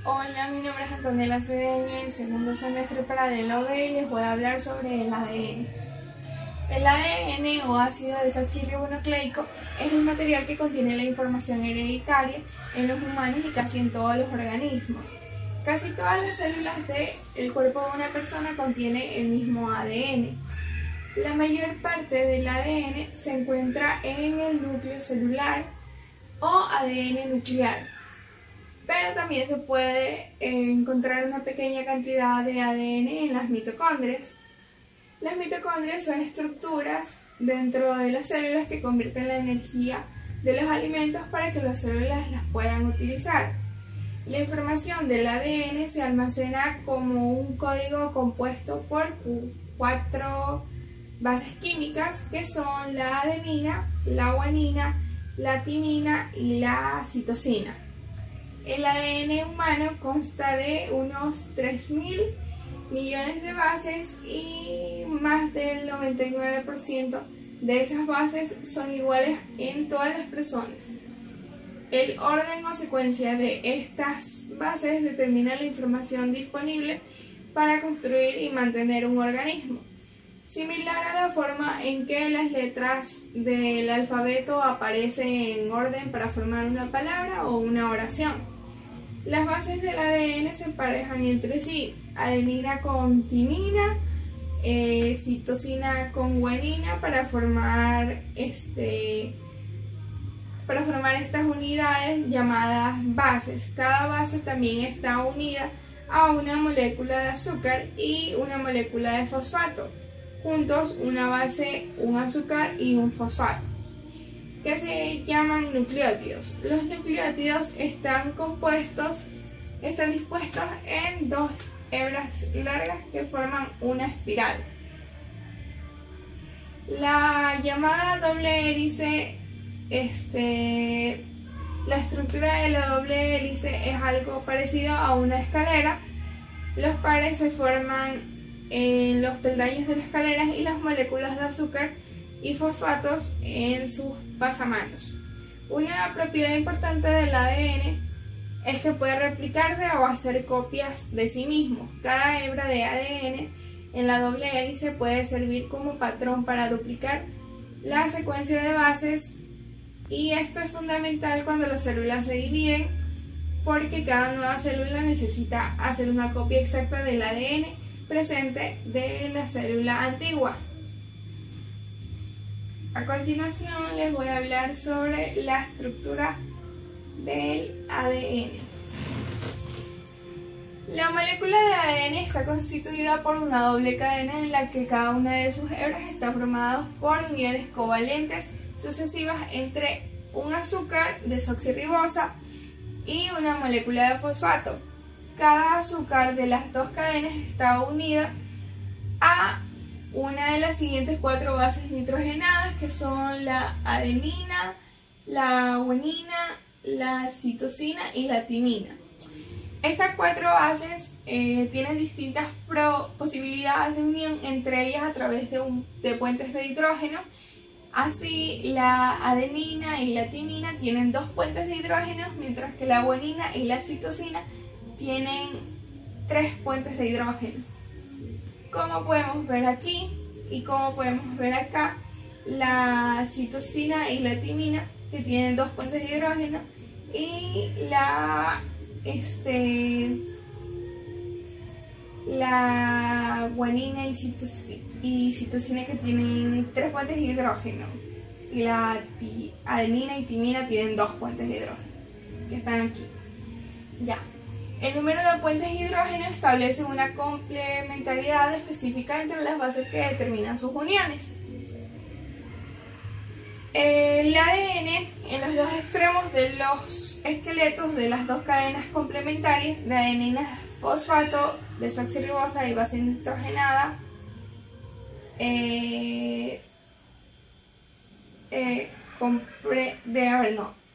Hola, mi nombre es Antonella Cedeño, en segundo semestre paralelo B y les voy a hablar sobre el ADN. El ADN o ácido desoxirribonucleico es el material que contiene la información hereditaria en los humanos y casi en todos los organismos. Casi todas las células del cuerpo de una persona contienen el mismo ADN. La mayor parte del ADN se encuentra en el núcleo celular o ADN nuclear. Pero también se puede encontrar una pequeña cantidad de ADN en las mitocondrias. Las mitocondrias son estructuras dentro de las células que convierten la energía de los alimentos para que las células las puedan utilizar. La información del ADN se almacena como un código compuesto por 4 bases químicas que son la adenina, la guanina, la timina y la citosina. El ADN humano consta de unos 3.000 millones de bases y más del 99% de esas bases son iguales en todas las personas. El orden o secuencia de estas bases determina la información disponible para construir y mantener un organismo, similar a la forma en que las letras del alfabeto aparecen en orden para formar una palabra o una oración. Las bases del ADN se emparejan entre sí, adenina con timina, citosina con guanina para formar estas unidades llamadas bases. Cada base también está unida a una molécula de azúcar y una molécula de fosfato, juntos una base, un azúcar y un fosfato, que se llaman nucleótidos. Los nucleótidos están dispuestos en 2 hebras largas que forman una espiral. La llamada doble hélice, la estructura de la doble hélice es algo parecido a una escalera. Los pares se forman en los peldaños de la escalera y las moléculas de azúcar y fosfatos en sus pasamanos. Una propiedad importante del ADN es que puede replicarse o hacer copias de sí mismo. Cada hebra de ADN en la doble hélice puede servir como patrón para duplicar la secuencia de bases, y esto es fundamental cuando las células se dividen, porque cada nueva célula necesita hacer una copia exacta del ADN presente de la célula antigua. A continuación les voy a hablar sobre la estructura del ADN. La molécula de ADN está constituida por una doble cadena en la que cada una de sus hebras está formada por uniones covalentes sucesivas entre un azúcar desoxirribosa y una molécula de fosfato. Cada azúcar de las 2 cadenas está unida a una de las siguientes 4 bases nitrogenadas, que son la adenina, la guanina, la citosina y la timina. Estas 4 bases tienen distintas posibilidades de unión entre ellas a través de puentes de hidrógeno. Así, la adenina y la timina tienen 2 puentes de hidrógeno, mientras que la guanina y la citosina tienen 3 puentes de hidrógeno. Como podemos ver aquí y como podemos ver acá, la citosina y la timina, que tienen 2 puentes de hidrógeno, y la guanina y citosina, que tienen 3 puentes de hidrógeno, y la adenina y timina tienen 2 puentes de hidrógeno, que están aquí. Ya. El número de puentes de hidrógeno establece una complementariedad específica entre las bases que determinan sus uniones. El ADN en los 2 extremos de los esqueletos de las 2 cadenas complementarias de adenina, fosfato, desoxirribosa y base nitrogenada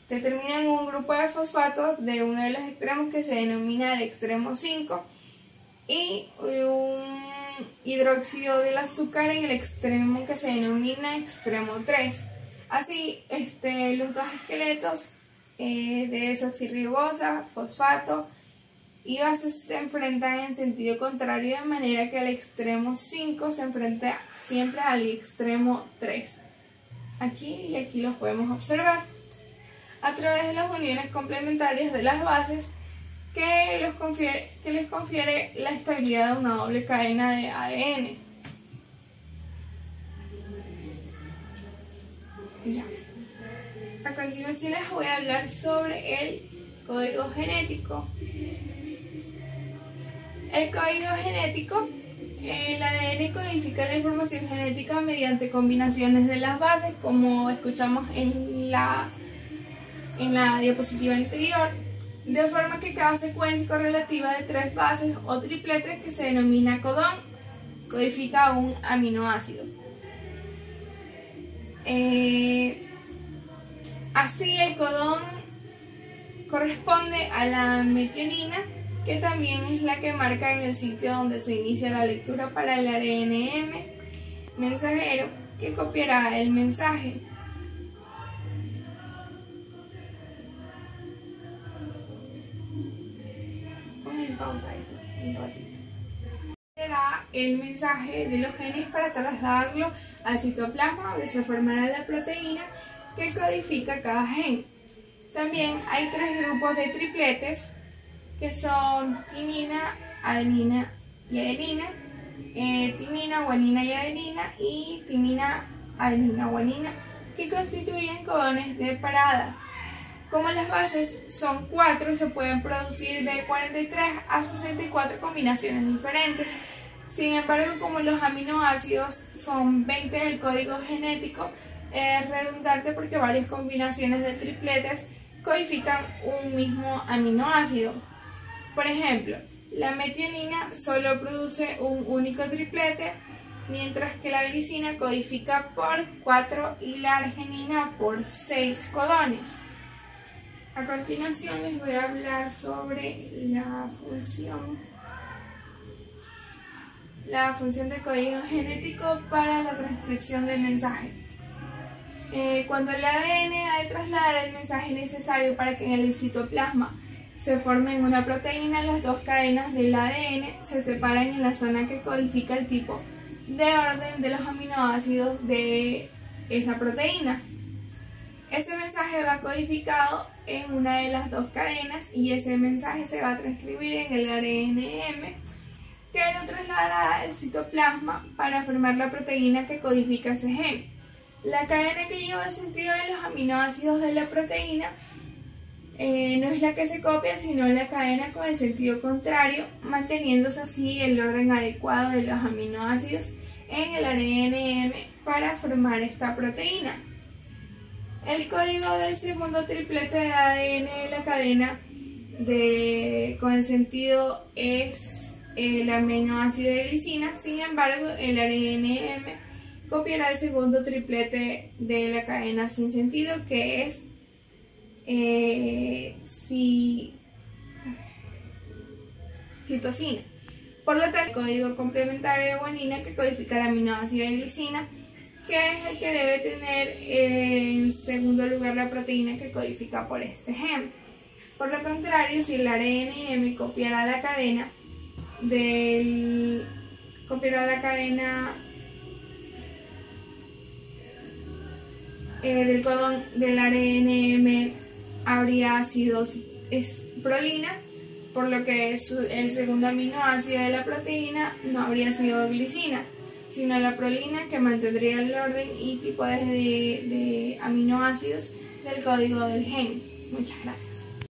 determinan un grupo de fosfatos de uno de los extremos que se denomina el extremo 5 y un hidróxido del azúcar en el extremo que se denomina extremo 3. Así, los 2 esqueletos de desoxirribosa, fosfato y bases se enfrentan en sentido contrario, de manera que el extremo 5 se enfrenta siempre al extremo 3. Aquí y aquí los podemos observar. A través de las uniones complementarias de las bases que les confiere la estabilidad de una doble cadena de ADN. Ya. A continuación les voy a hablar sobre el código genético. El código genético, el ADN codifica la información genética mediante combinaciones de las bases, como escuchamos en la diapositiva anterior, de forma que cada secuencia correlativa de 3 bases o tripletes, que se denomina codón, codifica un aminoácido. Así, el codón corresponde a la metionina, que también es la que marca en el sitio donde se inicia la lectura para el ARNM mensajero, que copiará el mensaje. Ponen pausa ahí un ratito. Copiará el mensaje de los genes para trasladarlo al citoplasma, donde se formará la proteína que codifica cada gen. También hay 3 grupos de tripletes, que son timina, adenina y adenina, timina, guanina y adenina, y timina, adenina, guanina, que constituyen codones de parada. Como las bases son 4, se pueden producir de 43 a 64 combinaciones diferentes. Sin embargo, como los aminoácidos son 20 del código genético, es redundante porque varias combinaciones de tripletes codifican un mismo aminoácido. Por ejemplo, la metionina solo produce un único triplete, mientras que la glicina codifica por 4 y la arginina por 6 codones. A continuación les voy a hablar sobre la función del código genético para la transcripción del mensaje. Cuando el ADN ha de trasladar el mensaje necesario para que en el citoplasma se formen una proteína, las 2 cadenas del ADN se separan en la zona que codifica el tipo de orden de los aminoácidos de esa proteína. Ese mensaje va codificado en una de las 2 cadenas y ese mensaje se va a transcribir en el ARNM, que lo trasladará al citoplasma para formar la proteína que codifica ese gen. La cadena que lleva el sentido de los aminoácidos de la proteína no es la que se copia, sino la cadena con el sentido contrario, manteniéndose así el orden adecuado de los aminoácidos en el ARNM para formar esta proteína. El código del segundo triplete de ADN de la cadena con el sentido es el aminoácido de glicina. Sin embargo, el ARNM copiará el segundo triplete de la cadena sin sentido, que es citosina. Por lo tanto, el código complementario de guanina, que codifica el aminoácido de glicina, que es el que debe tener en segundo lugar la proteína que codifica por este gen. Por lo contrario, si el ARNM copiará la cadena del codón del ARNM, habría sido prolina, por lo que el segundo aminoácido de la proteína no habría sido glicina, sino la prolina, que mantendría el orden y tipo de aminoácidos del código del gen. Muchas gracias.